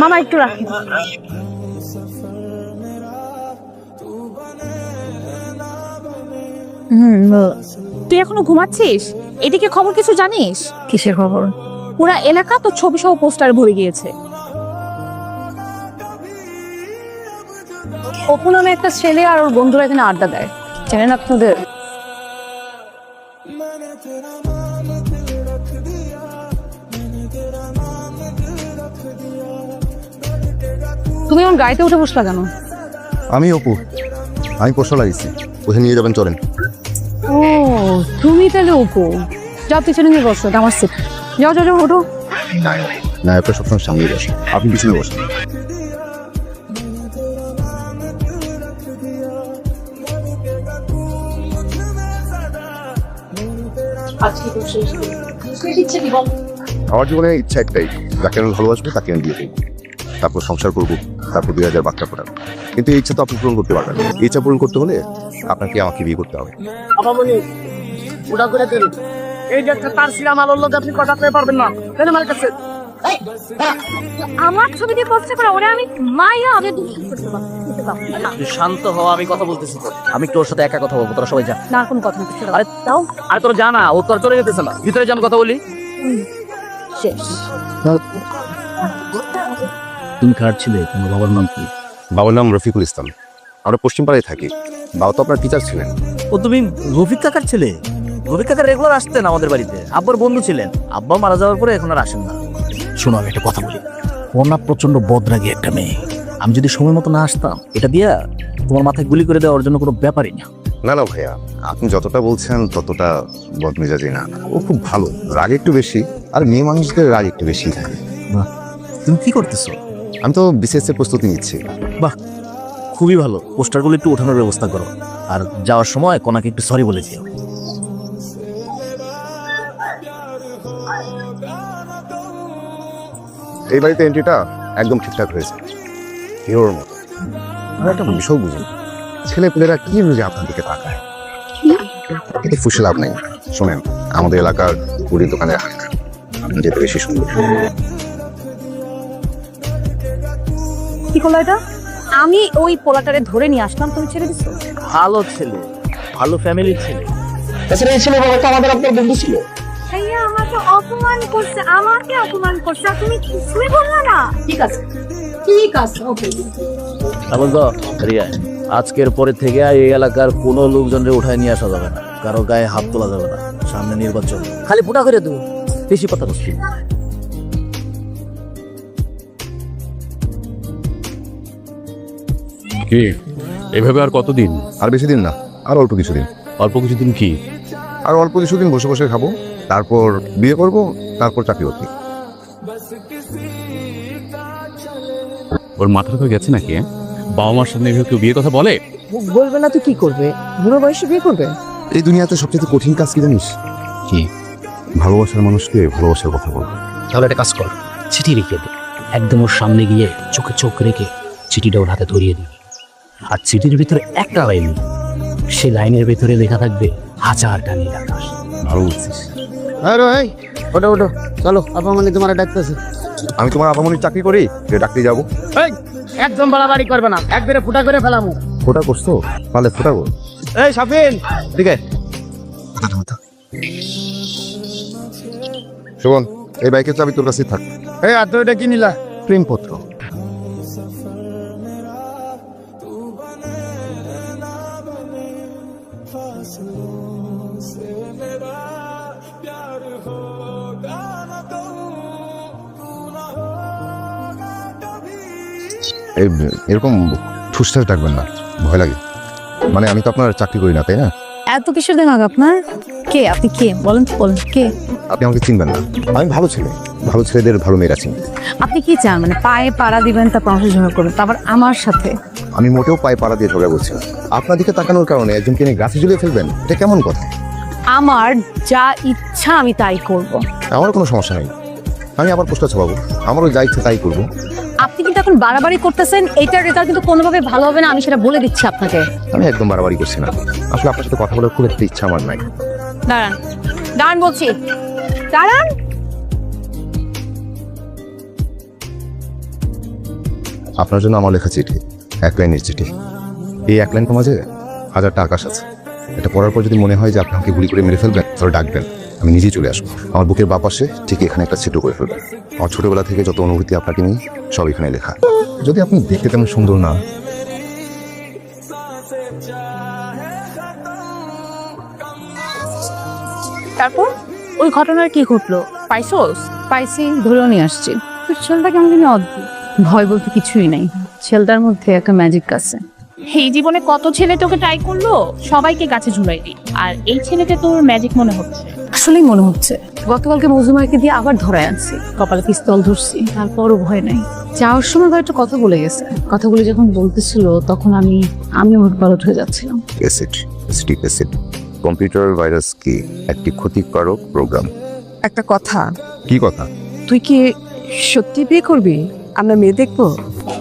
মামা একটু রাখি। তুই এখনো ঘুমাচ্ছিস? এদিকে খবর কিছু জানিস? কিসের খবর? পুরা এলাকা তো ছবি সহ পোস্টার ভরে গিয়েছে। অপু নামে একটা ছেলে আর ওর বন্ধুরা এখানে আড্ডা দেয়, চেনেন আপনাদের? তুমি আমার গাড়িতে উঠে বসলা কেন? আমি অপু, আমি পোস্টার লাগিয়েছি, ওখানে নিয়ে যাবেন, চলেন। ও তুমি তাহলে অপু, যাও পিছনে নিয়ে বসো, এটা আমার সিট। যাও যাও যাও, ওঠো। না, আপনার সবসময় সামনে বসেন, আপনি পিছনে বসেন। আমার জীবনে ইচ্ছা একটাই, যাকে আমি ভালোবাসবো তাকে আমি বিয়ে করবো, তারপর সংসার করবো, তারপর 2000 বাচ্চা ফোটাবো। কিন্তু এই ইচ্ছা তো আপনি পূরণ করতে পারবেন। এই ইচ্ছা পূরণ করতে হলে আপনাকে আমাকে বিয়ে করতে হবে। এই যে একটা তার সিনেমা আলোর লোক, আপনি কথা বলতে পারবেন না, কেন আমার কাছে? আমার ছবি দিয়ে পোস্ট করে ওরে আমি মাইয়া আমি শান্ত হও, আমি কথা বলতেছি তো। আমি তোর সাথে একা কথা বলবো, তোরা সবাই যা। না কোন কথা বলতে। আরে তাও, আরে তোরা জানা, ও তোর চলে যেতেছে না, ভিতরে যান কথা বলি। শেষ। তুমি কার ছিলে? তোমার বাবার নাম কি? বাবার নাম রফিকুল ইসলাম, আমরা পশ্চিমপাড়ায় থাকি। বাবা তো আপনার টিচার ছিলেন। ও তুমি রফিক কাকার ছেলে? রফিক কাকা রেগুলার আসতেন আমাদের বাড়িতে, আব্বার বন্ধু ছিলেন। আব্বা মারা যাওয়ার পরে এখন আর আসেন না। শোনো, আমি একটা কথা বলি, ওর না প্রচন্ড বদরাগী একটা মেয়ে। আমি যদি সময় মতো না আসতাম, এটা দিয়া তোমার মাথায় গুলি করে দেওয়ার জন্য কোনো ব্যাপারই না। না না ভাইয়া, আপনি যতটা বলছেন ততটা বদমেজাজি না। ও খুব ভালো, রাগ একটু বেশি, আর মেয়ে মানুষদের রাগ একটু বেশি থাকে। তুমি কি করতেছো? আমি তো বিসিএস এর প্রস্তুতি নিচ্ছি। বাহ, খুবই ভালো। পোস্টারগুলো একটু ওঠানোর ব্যবস্থা করো, আর যাওয়ার সময় কোনাকে একটু সরি বলে যেও। এই বাড়িতে এন্ট্রিটা একদম ঠিকঠাক হয়েছে, হিরোর মতো। আর একটা বিষয় বুঝি, ছেলে পেলেরা কি বুঝে আপনার দিকে তাকায়, এতে ফুসে লাভ নেই। শোনেন, আমাদের এলাকার মুড়ির দোকানে যেতে বেশি সুন্দর। কি করলো এটা? আমি ওই পোলাটারে ধরে নিয়ে আসলাম, তুমি ছেড়ে দিছো? ভালো ছেলে, ভালো ফ্যামিলির ছেলে। তাছাড়া এই ছেলে বাবা তো আমাদের আপনার বন্ধু ছিল। ভাইয়া আমাকে অপমান করছে, আমাকে অপমান করছে, আর তুমি কিছুই বললা না। ঠিক আছে ঠিক আছে, ওকে। আজকের পরে থেকে এই এলাকার কোনো লোকজনকে উঠায় নিয়ে আসা যাবে না, কারো গায়ে হাত তোলা যাবে না। সামনে নির্বাচন, খালি ফুটা করে দেবো, বেশি কথা বলছি। কি এভাবে আর কতদিন? আর বেশি দিন না, আর অল্প কিছুদিন। অল্প কিছুদিন কি? আর অল্প কিছুদিন বসে বসে খাবো, তারপর বিয়ে করব, তারপর চাকরি বাকরি। ওর মাথাটা তো গেছে নাকি? বাবা মার সামনে এভাবে কেউ বিয়ে কথা বলে? বলবে না তো কি করবে? বুড়ো বয়সে বিয়ে করবে? এই দুনিয়াতে সবচেয়ে কঠিন কাজ কি জানিস? কি? ভালোবাসার মানুষকে ভালোবাসার কথা বল। তাহলে একটা কাজ কর, চিঠি লিখে দে, একদম ওর সামনে গিয়ে চোখে চোখ রেখে চিঠিটা ওর হাতে ধরিয়ে দিবি। আর চিঠির ভিতরে একটা লাইন, সেই লাইনের ভিতরে লেখা থাকবে 1000 টানির আকাশ। ভালো বলছিস। আরে এই ওঠো ওঠো, চলো, আপা মানে তোমার ডাকতেছে। আমি তোমার আপামনির চাকরি করি যে ডাকতে যাবো? এই একদম বাড়াবাড়ি করবে না, একবারে ফুটা করে ফেলামু। ফোটা করছো, পারলে ফোটাবো। এই সাফিন, ঠিক আছে শোভন, এই বাইকের চাবি তোর কাছেই থাক। এই আর তো এটা কি নিলা? প্রেমপত্র। এরকম ঠুসঠাস ডাকবেন না, ভয় লাগে। মানে আমি তো আপনার চাকরি করি না, তাই না? এত কিসের দেমাগ আপনার? কে আপনি? কে বলেন তো, বলেন কে আপনি আমাকে চিনবেন না। আমি ভালো ছেলে, ভালো ছেলেদের ভালো মেয়েরা চিনি। আপনি? কি চান মানে পায়ে পাড়া দিবেন, তারপর আমার সাথে ঝগড়া করবেন, তারপর আমার সাথে? আমি মোটেও পায়ে পাড়া দিয়ে ঝগড়া করছি না। আপনার দিকে তাকানোর কারণে একজনকে নিয়ে গাছে ঝুলিয়ে ফেলবেন, এটা কেমন কথা? আমার যা ইচ্ছা আমি তাই করব। আমার কোনো সমস্যা নেই, আমি আবার পোস্টার ছাপাবো, আমারও যা ইচ্ছা তাই করবো। আপনি কিন্তু এখন বাড়াবাড়ি করতেছেন, এইটার রেজাল্ট কিন্তু কোনোভাবে ভালো হবে না, আমি সেটা বলে দিচ্ছি আপনাকে। আমি একদম বাড়াবাড়ি করছি না, আসলে আপনার সাথে কথা বলার খুব একটা ইচ্ছা আমার নাই। দাঁড়ান, দাঁড়ান বলছি, দাঁড়ান। আপনার জন্য আমার লেখা চিঠি, 1 লাইনের চিঠি। এই 1 লাইন মাঝে 1000টা আকাশ আছে। এটা পড়ার পর যদি মনে হয় যে আপনি আমাকে গুলি করে মেরে ফেলবেন, তাহলে ডাকবেন, আমি নিজেই চলে আসবো। আমার বুকের বাঁ পাশে ঠিক এখানে একটা ছিদ্র করে ফেলবেন। আমার ছোটবেলা থেকে যত অনুভূতি আপনাকে নিয়ে সব এখানে লেখা। যদি আপনি দেখতে তেমন সুন্দর না, তারপর ওই ঘটনার কি ঘটলো? পাইছোস? পাইছি, ধরেও নিয়ে আসছি। তো ছেলেটা কেমন জানি অদ্ভুত, ভয় বলতে কিছুই নাই। ছেলেটার মধ্যে একটা ম্যাজিক আছে। এই জীবনে কত ছেলে তোকে ট্রাই করলো, সবাইকে কাছে ঝুলাই দি, আর এই ছেলেটা তোর ম্যাজিক মনে হচ্ছে। আসলেই মনে হচ্ছে। গতকালকে মজুমাকে দিয়ে আবার ধরায় আনছি, কপালে পিস্তল ধরছি, তারপরও ভয় নাই। যাওয়ার সময় একটা কথা বলে গেছে। কথাগুলো যখন বলতেছিল তখন আমি উৎপাদক হয়ে যাচ্ছিলাম। অ্যাসিড কম্পিউটার ভাইরাস কি একটি ক্ষতিকারক প্রোগ্রাম। একটা কথা, কি কথা? তুই কি সত্যি বিয়ে করবি? আমরা মেয়ে দেখবো।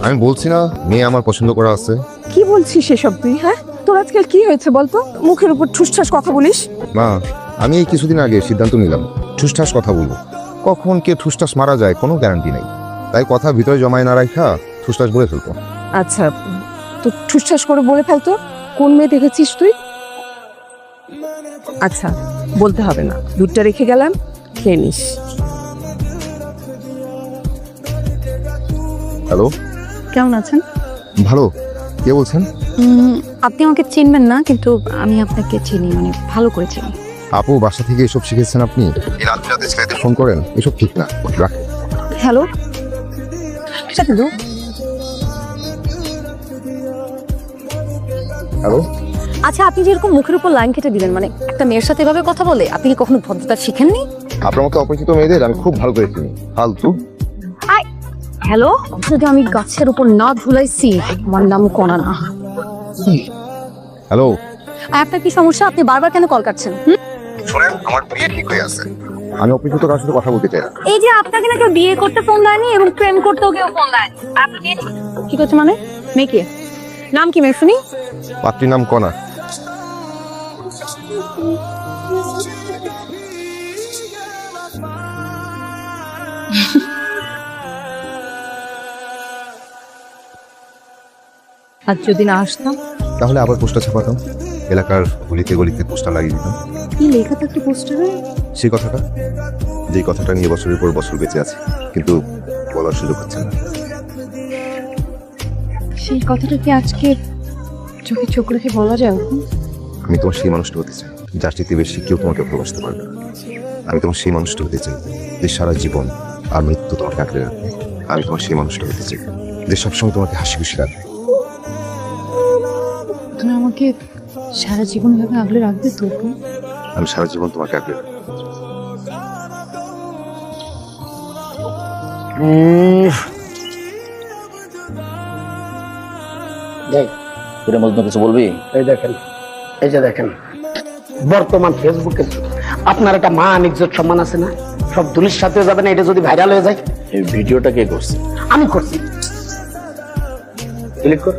আমি বলছি না মেয়ে আমার পছন্দ করা আছে। কি বলছিস সেসব তুই? হ্যাঁ, তোর আজকাল কি হয়েছে বলতো? মুখের উপর ঠুসঠাস কথা বলিস। মা, আমি এই কিছুদিন আগে সিদ্ধান্ত নিলাম ঠুসঠাস কথা বলবো। কখন কে ঠুসঠাস মারা যায় কোনো গ্যারান্টি নেই, তাই কথা ভিতরে জমায় না রাখা ঠুসঠাস বলে ফেলবো। আচ্ছা, তো ঠুসঠাস করে বলে ফেলতো। কোন মেয়ে দেখেছিস তুই? আচ্ছা, বলতে হবে না, দুধটা রেখে গেলাম, খেয়ে নিস। হ্যালো, কেমন আছেন? ভালো। কে বলছেন? আপনি আমাকে চিনবেন না, কিন্তু আমি আপনাকে চিনি, মানে ভালো করে চিনি। আপু, বাসা থেকে এসব শিখেছেন আপনি? এই রাত রাতে ছেলেদের ফোন করেন, এসব ঠিক না। রাখ। হ্যালো, হ্যালো, আচ্ছা, আপনি যেরকম মুখের উপর লাইন কেটে দিলেন, মানে একটা মেয়ের সাথে এভাবে কথা বলে, আপনি কি কখনো ভদ্রতা শিখেননি? আপনার মতো অপরিচিত মেয়েদের আমি খুব ভালো করে চিনি। ফালতু। হ্যালো, যদি আমি গাছের উপর না ঝুলাইছি, আমার নাম কণা না। হ্যালো, আপনার কি সমস্যা? আপনি বারবার কেন কল কাটছেন? শুনেন, আমার বিয়ে ঠিক হয়ে আছে। আমি অপরিচিত কারোর সাথে কথা বলতে চাই না। এই যে আপনাকে না কেউ বিয়ে করতে ফোন দেয়নি এবং প্রেম করতেও কেউ ফোন দেয়। আপনি কি করছে মানে? মেয়েকে নাম কি মেয়ে শুনি? পাত্রীর নাম কণা। আর যদি না আসতাম? তাহলে আবার পোস্টার ছাপাতাম, এলাকার গলিতে গলিতে পোস্টার লাগিয়ে দিতাম। কি লেখা থাকতো পোস্টারে? সেই কথাটা, যেই কথাটা নিয়ে বছরের পর বছর বেঁচে আছে, কিন্তু বলার সুযোগ হচ্ছে না। সেই কথাটা কি আজকে চোখে চোখ রেখে বলা যায়? আমি তোমার সেই মানুষটা হতে চাই যার চাইতে বেশি কেউ তোমাকে ভালোবাসতে পারবে না। আমি তোমার সেই মানুষটা হতে চাই যে সারা জীবন আর মৃত্যু তোমাকে আঁকড়ে রাখবে। আমি তোমার সেই মানুষটা হতে চাই যে সবসময় তোমাকে হাসি খুশি রাখবে। তুমি আমাকে সারা জীবন ভাবে আগলে রাখবে তো? আমি সারা জীবন তোমাকে আঁকড়ে রাখবো। এটা মজনু কিছু বলবি? এই দেখেন, এই যে দেখেন, বর্তমান ফেসবুকে আপনার একটা মান ইজ্জত সম্মান আছে না, সব দুলিশ সাথে যাবে না। এটা যদি ভাইরাল হয়ে যায়। এই ভিডিওটা কে করছে? আমি করছি। ডিলিট কর।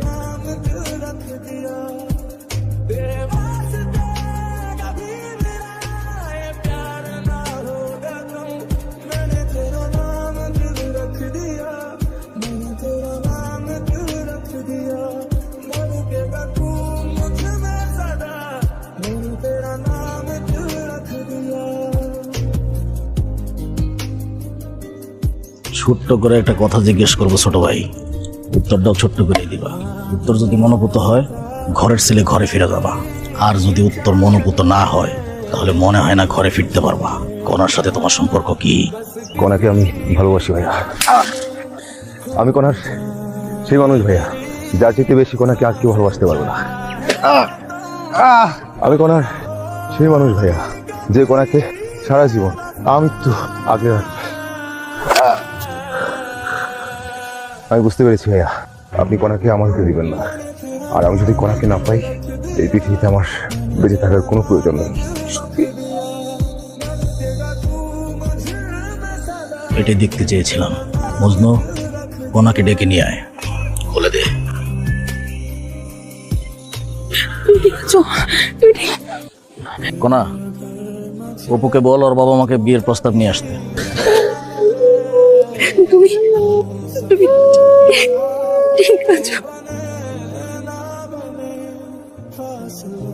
ছোট্ট করে একটা কথা জিজ্ঞেস করবো ছোট ভাই, উত্তরটাও ছোট্ট করে দিবা। উত্তর যদি মনোপুত হয়, ঘরের ছেলে ঘরে ফিরে যাবা, আর যদি উত্তর মনোপুত না হয়, তাহলে মনে হয় না ঘরে ফিরতে পারবা। কণার সাথে তোমার সম্পর্ক কি? কণাকে আমি ভালোবাসি ভাইয়া। আমি কণার সেই মানুষ ভাইয়া যার চাইতে বেশি কণাকে আর কেউ ভালোবাসতে পারবে না। আমি কণার সেই মানুষ ভাইয়া যে কণাকে সারা জীবন আমি তো আগে আমি বুঝতে পেরেছি ভাইয়া, আপনি কণাকে আমাকে দিবেন না, আর আমি যদি কণাকে না পাই, এই পৃথিবীতে আমার বেঁচে থাকার কোনো প্রয়োজন নেই। এটাই দেখতে চেয়েছিলাম। মজনু, কণাকে ডেকে নিয়ে আয়, বলে দে। কণা, অপুকে বল ওর বাবা মাকে বিয়ের প্রস্তাব নিয়ে আসতে। তুমি তুমি ঠিক আছো?